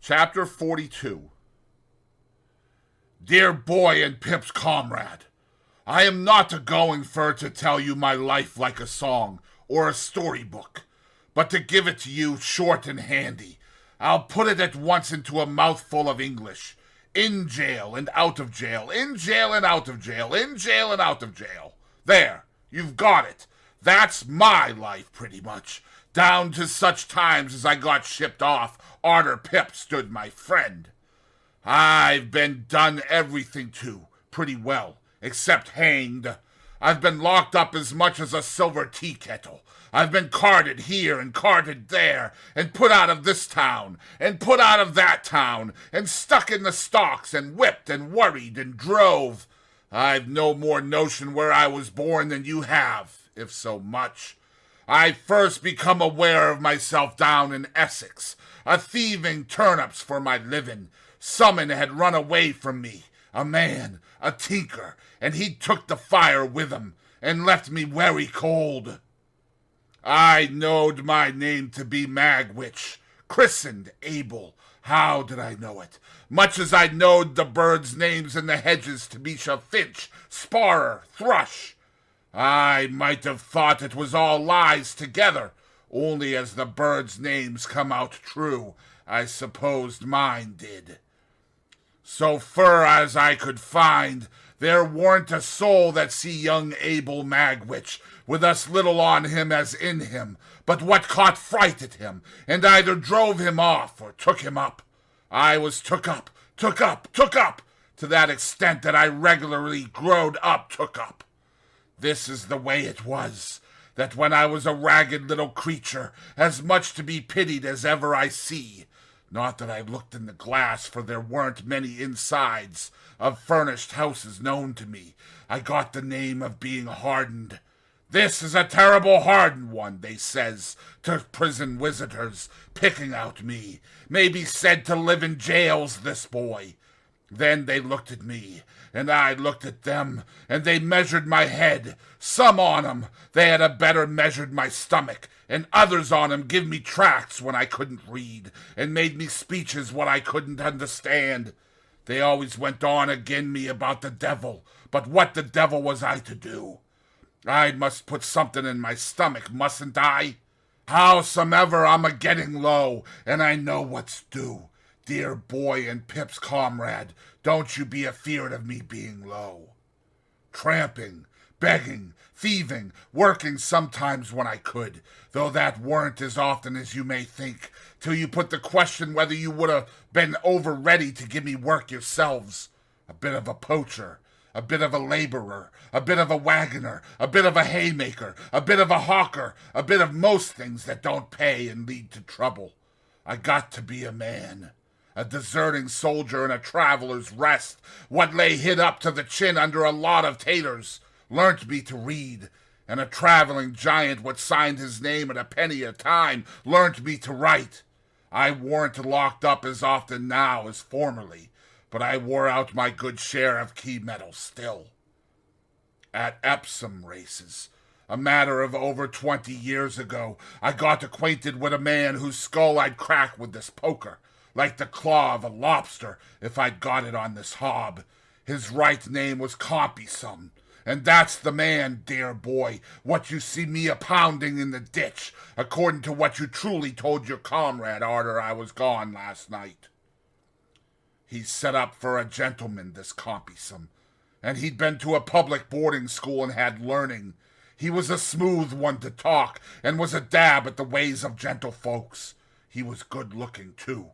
Chapter 42. Dear boy and Pip's comrade, I am not a-going for to tell you my life like a song or a storybook, but to give it to you short and handy. I'll put it at once into a mouthful of English. In jail and out of jail, in jail and out of jail, in jail and out of jail. There, you've got it. That's my life, pretty much. Down to such times as I got shipped off, arter Pip stood my friend. I've been done everything to, pretty well, except hanged. I've been locked up as much as a silver tea kettle. I've been carted here and carted there, and put out of this town, and put out of that town, and stuck in the stocks, and whipped and worried and drove. I've no more notion where I was born than you have, if so much. I first become aware of myself down in Essex, a-thieving turnips for my living. Someone had run away from me, a man, a tinker, and he took the fire with him, and left me wery cold. I knowed my name to be Magwitch, christened Abel. How did I know it? Much as I knowed the birds' names in the hedges to be finch, sparrer, thrush. I might have thought it was all lies together, only as the birds' names come out true, I supposed mine did. So fur as I could find, there warn't a soul that see young Abel Magwitch, with us little on him as in him, but what caught fright at him, and either drove him off or took him up. I was took up, to that extent that I regularly growed up took up. This is the way it was, that when I was a ragged little creature, as much to be pitied as ever I see, not that I looked in the glass, for there weren't many insides of furnished houses known to me, I got the name of being hardened. This is a terrible hardened one, they says, to prison visitors, picking out me. May be said to live in jails, this boy. Then they looked at me, and I looked at them, and they measured my head. Some on 'em, they had a better measured my stomach, and others on 'em give me tracts when I couldn't read, and made me speeches what I couldn't understand. They always went on agin me about the devil, but what the devil was I to do? I must put something in my stomach, mustn't I? Howsomever, I'm a-getting low, and I know what's due. Dear boy and Pip's comrade, don't you be afeard of me being low. Tramping, begging, thieving, working sometimes when I could, though that weren't as often as you may think, till you put the question whether you would have been over ready to give me work yourselves. A bit of a poacher, a bit of a laborer, a bit of a wagoner, a bit of a haymaker, a bit of a hawker, a bit of most things that don't pay and lead to trouble. I got to be a man. A deserting soldier and a traveler's rest, what lay hid up to the chin under a lot of taters, learnt me to read, and a traveling giant what signed his name at a penny a time, learnt me to write. I warn't locked up as often now as formerly, but I wore out my good share of key metal still. At Epsom races, a matter of over 20 years ago, I got acquainted with a man whose skull I'd crack with this poker, like the claw of a lobster, if I'd got it on this hob. His right name was Compysome, and that's the man, dear boy, what you see me a-pounding in the ditch, according to what you truly told your comrade arter I was gone last night. He's set up for a gentleman, this Compysome, and he'd been to a public boarding school and had learning. He was a smooth one to talk, and was a dab at the ways of gentlefolks. He was good-looking, too.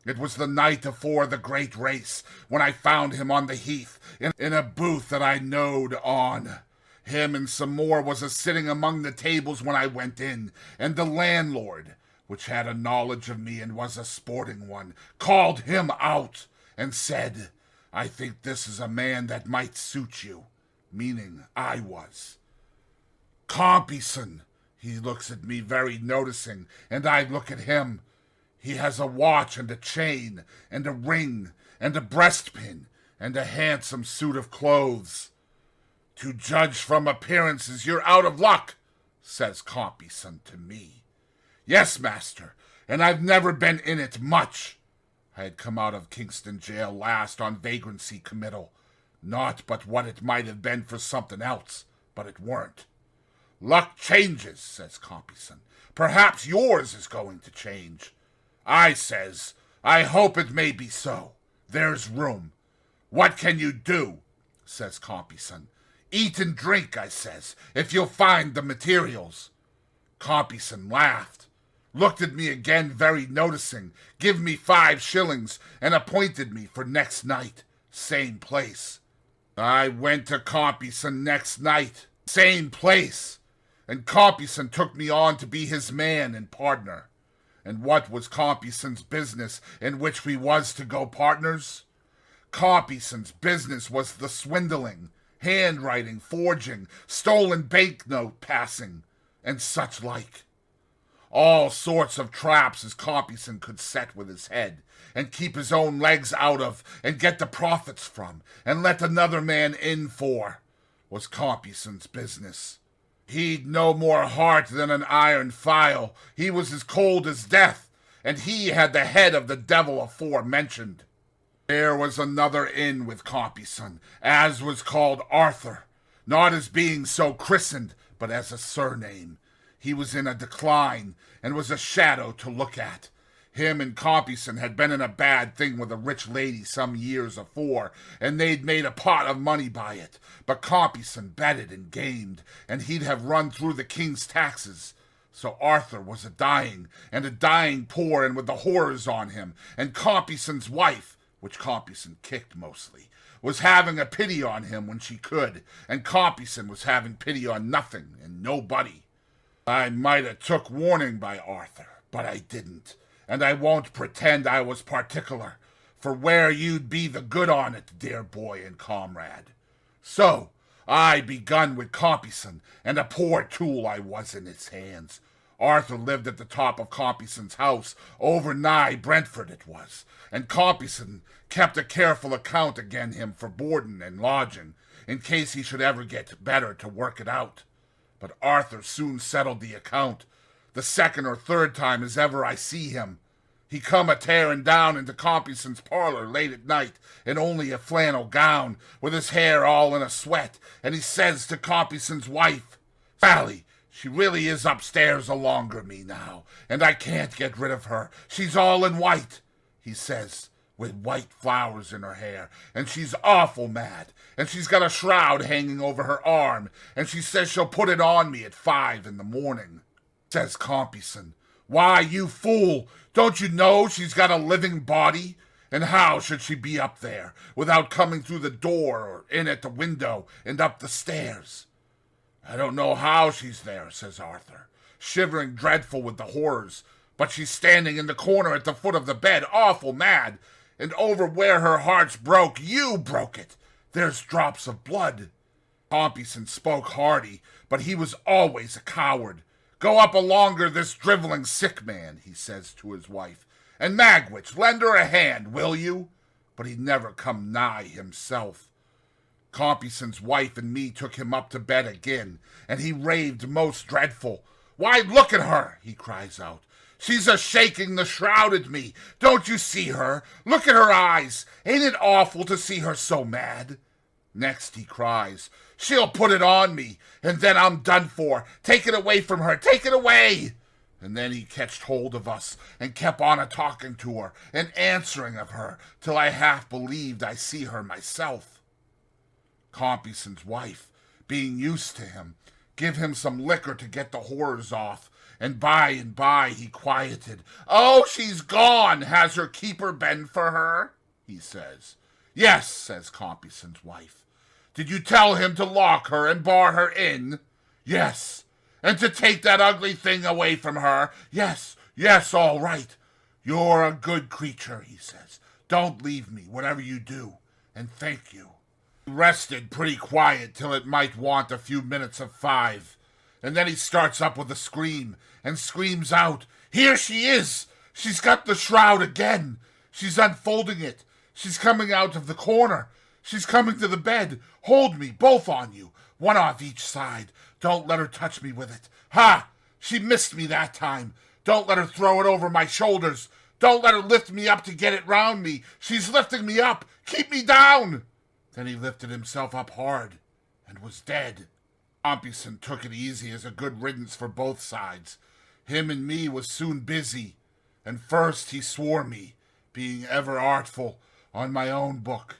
It was the night afore the great race, when I found him on the heath, in a booth that I knowed on. Him and some more was a-sitting among the tables when I went in, and the landlord, which had a knowledge of me and was a sporting one, called him out, and said, I think this is a man that might suit you, meaning I was. Compeyson, he looks at me very noticing, and I look at him. He has a watch and a chain, and a ring, and a breastpin, and a handsome suit of clothes. To judge from appearances, you're out of luck, says Compeyson to me. Yes, master, and I've never been in it much. I had come out of Kingston jail last on vagrancy committal. Not but what it might have been for something else, but it weren't. Luck changes, says Compeyson. Perhaps yours is going to change. I says, I hope it may be so. There's room. What can you do? Says Compeyson. Eat and drink, I says, if you'll find the materials. Compeyson laughed, looked at me again very noticing, give me 5 shillings, and appointed me for next night, same place. I went to Compeyson next night, same place, and Compeyson took me on to be his man and partner. And what was Compeyson's business in which we was to go partners? Compeyson's business was the swindling, handwriting, forging, stolen banknote passing, and such like. All sorts of traps as Compeyson could set with his head, and keep his own legs out of, and get the profits from, and let another man in for, was Compeyson's business. He'd no more heart than an iron file. He was as cold as death, and he had the head of the devil aforementioned. There was another inn with Compeyson, as was called Arthur, not as being so christened, but as a surname. He was in a decline, and was a shadow to look at. Him and Compeyson had been in a bad thing with a rich lady some years afore, and they'd made a pot of money by it. But Compeyson betted and gamed, and he'd have run through the king's taxes. So Arthur was a-dying poor and with the horrors on him, and Compeyson's wife, which Compeyson kicked mostly, was having a pity on him when she could, and Compeyson was having pity on nothing and nobody. I might have took warning by Arthur, but I didn't, and I won't pretend I was particular, for where you'd be the good on it, dear boy and comrade. So I begun with Compeyson, and a poor tool I was in his hands. Arthur lived at the top of Compeyson's house, over nigh Brentford it was, and Compeyson kept a careful account again him for boarding and lodging, in case he should ever get better to work it out. But Arthur soon settled the account. The 2nd or 3rd time as ever I see him, he come a-tearing down into Compeyson's parlor late at night, in only a flannel gown, with his hair all in a sweat, and he says to Compeyson's wife, Sally, she really is upstairs alonger me now, and I can't get rid of her. She's all in white, he says, with white flowers in her hair, and she's awful mad, and she's got a shroud hanging over her arm, and she says she'll put it on me at 5 in the morning. Says Compeyson, Why, you fool, don't you know she's got a living body? And how should she be up there, without coming through the door, or in at the window, and up the stairs? I don't know how she's there, says Arthur, shivering dreadful with the horrors, but she's standing in the corner at the foot of the bed, awful mad, and over where her heart's broke, you broke it. There's drops of blood. Compeyson spoke hearty, but he was always a coward. Go up alonger this driveling sick man, he says to his wife, and Magwitch, lend her a hand, will you? But he never come nigh himself. Compeyson's wife and me took him up to bed again, and he raved most dreadful. Why, look at her, he cries out. She's a-shaking the shroud at me. Don't you see her? Look at her eyes. Ain't it awful to see her so mad? Next he cries, She'll put it on me, and then I'm done for. Take it away from her. Take it away. And then he catched hold of us, and kept on a-talking to her, and answering of her, till I half believed I see her myself. Compeyson's wife, being used to him, give him some liquor to get the horrors off, and by he quieted. Oh, she's gone. Has her keeper been for her? He says. Yes, says Compeyson's wife. Did you tell him to lock her and bar her in? Yes. And to take that ugly thing away from her? Yes, all right. You're a good creature, he says. Don't leave me, whatever you do, and thank you. He rested pretty quiet till it might want a few minutes of 5, and then he starts up with a scream, and screams out, Here she is! She's got the shroud again! She's unfolding it! She's coming out of the corner! She's coming to the bed! Hold me, both on you, one off each side! Don't let her touch me with it! Ha! She missed me that time! Don't let her throw it over my shoulders! Don't let her lift me up to get it round me. She's lifting me up. Keep me down. Then he lifted himself up hard and was dead. Compeyson took it easy as a good riddance for both sides. Him and me was soon busy, and first he swore me, being ever artful, on my own book,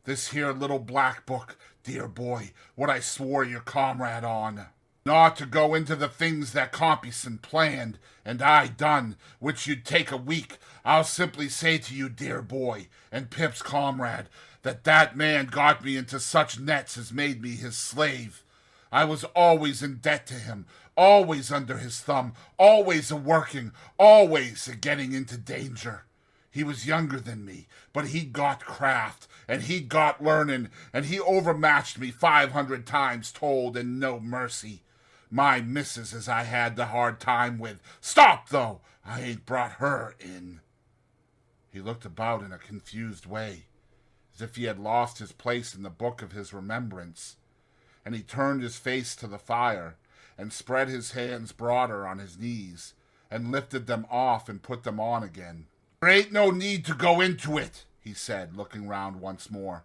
this here little black book, dear boy, what I swore your comrade on. Not to go into the things that Compeyson planned, and I done, which you'd take a week. I'll simply say to you, dear boy, and Pip's comrade, that man got me into such nets as made me his slave. I was always in debt to him, always under his thumb, always a-working, always a-getting into danger. He was younger than me, but he'd got craft, and he'd got learning, and he overmatched me 500 times told, and no mercy. My missus as I had the hard time with. Stop, though! I ain't brought her in. He looked about in a confused way, as if he had lost his place in the book of his remembrance, and he turned his face to the fire, and spread his hands broader on his knees, and lifted them off and put them on again. There ain't no need to go into it, he said, looking round once more.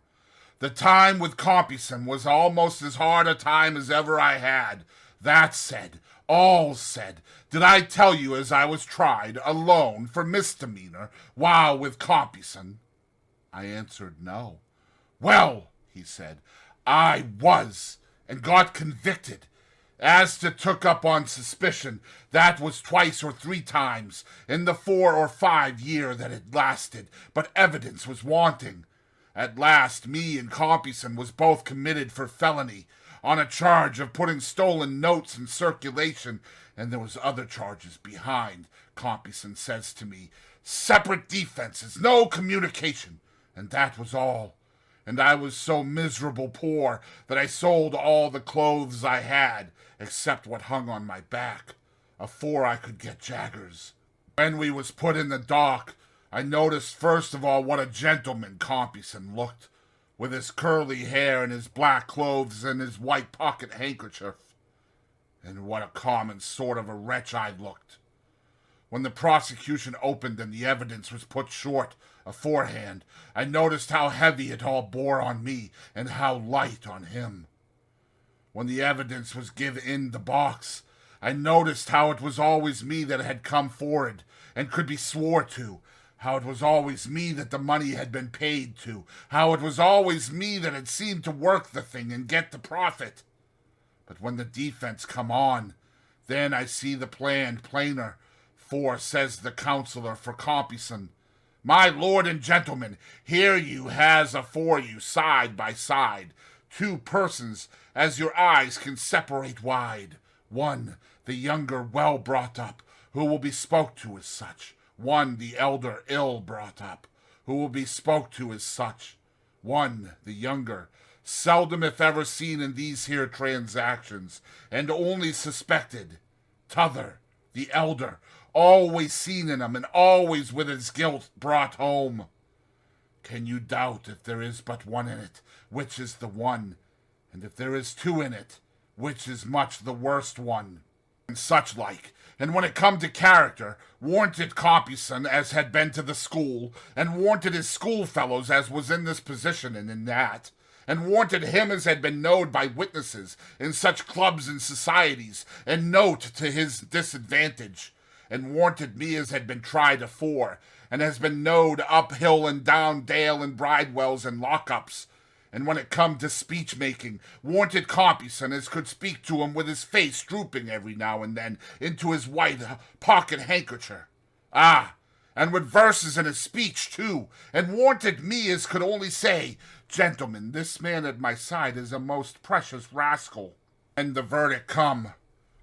The time with Compeyson was almost as hard a time as ever I had. That said, all said, did I tell you as I was tried, alone, for misdemeanor, while with Compeyson? I answered no. Well, he said, I was, and got convicted. As to took up on suspicion, that was twice or 3 times in the 4 or 5 year that it lasted, but evidence was wanting. At last me and Compeyson was both committed for felony, on a charge of putting stolen notes in circulation, and there was other charges behind. Compeyson says to me, separate defenses, no communication, and that was all. And I was so miserable poor that I sold all the clothes I had, except what hung on my back, afore I could get Jaggers. When we was put in the dock, I noticed first of all what a gentleman Compeyson looked, with his curly hair and his black clothes and his white pocket handkerchief, and what a common sort of a wretch I looked. When the prosecution opened and the evidence was put short aforehand, I noticed how heavy it all bore on me and how light on him. When the evidence was give in the box, I noticed how it was always me that had come forward and could be swore to, how it was always me that the money had been paid to, how it was always me that had seemed to work the thing and get the profit. But when the defense come on, then I see the plan plainer, for, says the counselor for Compeyson, my lord and gentlemen, here you has afore you, side by side, 2 persons as your eyes can separate wide. One, the younger well brought up, who will be spoke to as such. One, the elder ill brought up, who will be spoke to as such. One, the younger, seldom if ever seen in these here transactions, and only suspected. T'other, the elder, always seen in 'em, and always with his guilt brought home. Can you doubt if there is but one in it, which is the one, and if there is 2 in it, which is much the worst one, and such like? And when it come to character, warnted Compeyson as had been to the school, and warnted his schoolfellows as was in this position and in that, and warnted him as had been knowed by witnesses in such clubs and societies, and note to his disadvantage, and warnted me as had been tried afore, and has been knowed up hill and down dale and bridewells and lockups, and when it come to speech-making, warnted Compeyson as could speak to him with his face drooping every now and then into his white pocket handkercher. Ah, and with verses in his speech, too, and warnted me as could only say, gentlemen, this man at my side is a most precious rascal. And the verdict come,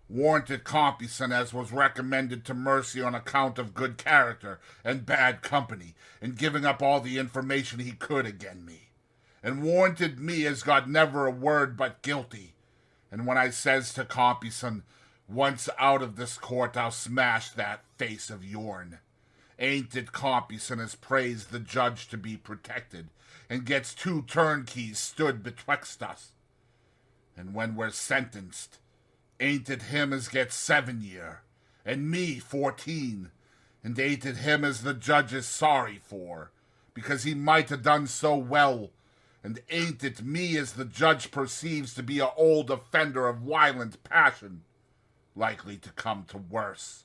warranted Compeyson as was recommended to mercy on account of good character and bad company, in giving up all the information he could again me, and warranted me as got never a word but guilty. And when I says to Compeyson, once out of this court I'll smash that face of yourn, ain't it Compeyson as praised the judge to be protected, and gets 2 turnkeys stood betwixt us? And when we're sentenced, ain't it him as gets 7 year, and me 14? and ain't it him as the judge is sorry for, because he might have done so well, and ain't it me as the judge perceives to be a old offender of violent passion, likely to come to worse.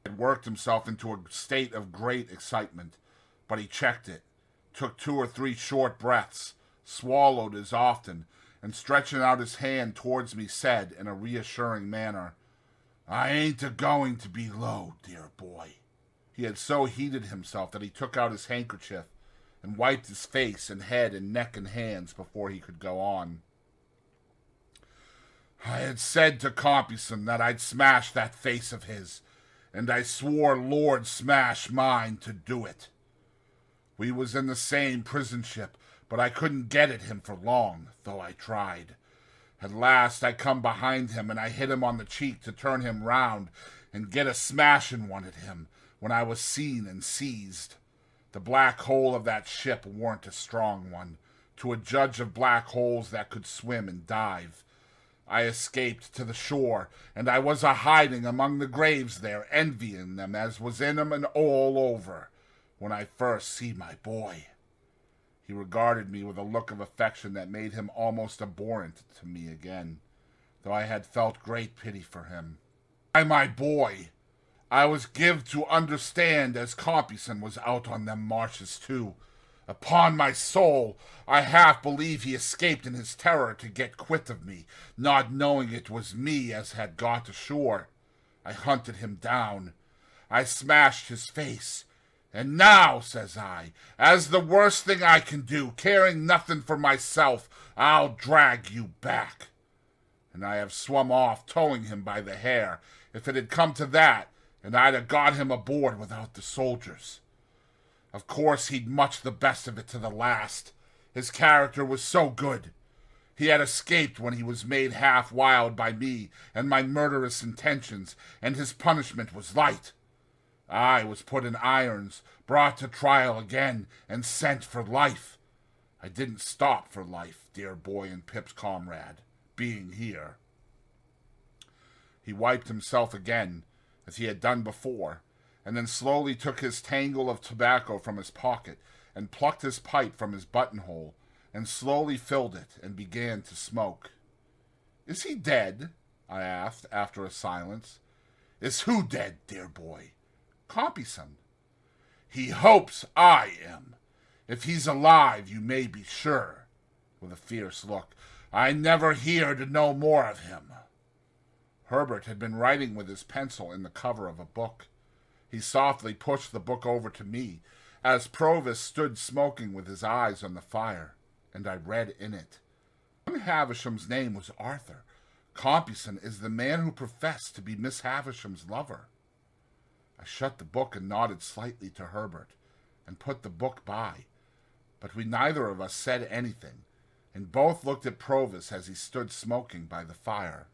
He had worked himself into a state of great excitement, but he checked it, took 2 or 3 short breaths, swallowed as often, and stretching out his hand towards me said in a reassuring manner, "I ain't a-going to be low, dear boy." He had so heated himself that he took out his handkerchief and wiped his face and head and neck and hands before he could go on. "I had said to Compeyson that I'd smash that face of his, and I swore Lord smash mine to do it. We was in the same prison ship, but I couldn't get at him for long, though I tried. At last I come behind him, and I hit him on the cheek to turn him round and get a smashin' one at him, when I was seen and seized. The black hole of that ship warn't a strong one, to a judge of black holes that could swim and dive. I escaped to the shore, and I was a-hiding among the graves there, envying them as was in 'em and all over, when I first see my boy." He regarded me with a look of affection that made him almost abhorrent to me again, though I had felt great pity for him. My boy, I was give to understand as Compeyson was out on them marshes too. Upon my soul, I half believe he escaped in his terror to get quit of me, not knowing it was me as had got ashore. I hunted him down. I smashed his face. And now, says I, as the worst thing I can do, caring nothing for myself, I'll drag you back. And I have swum off, towing him by the hair, if it had come to that, and I'd have got him aboard without the soldiers. Of course he'd much the best of it to the last. His character was so good. He had escaped when he was made half wild by me and my murderous intentions, and his punishment was light. I was put in irons, brought to trial again, and sent for life. I didn't stop for life, dear boy and Pip's comrade, being here." He wiped himself again, as he had done before, and then slowly took his tangle of tobacco from his pocket, and plucked his pipe from his buttonhole, and slowly filled it, and began to smoke. "Is he dead?" I asked, after a silence. "Is who dead, dear boy?" "Compeyson." "He hopes I am. If he's alive, you may be sure," with a fierce look, "I never heard no more of him." Herbert had been writing with his pencil in the cover of a book. He softly pushed the book over to me, as Provis stood smoking with his eyes on the fire, and I read in it, "Young Havisham's name was Arthur. Compeyson is the man who professed to be Miss Havisham's lover." I shut the book and nodded slightly to Herbert, and put the book by, but we neither of us said anything, and both looked at Provis as he stood smoking by the fire.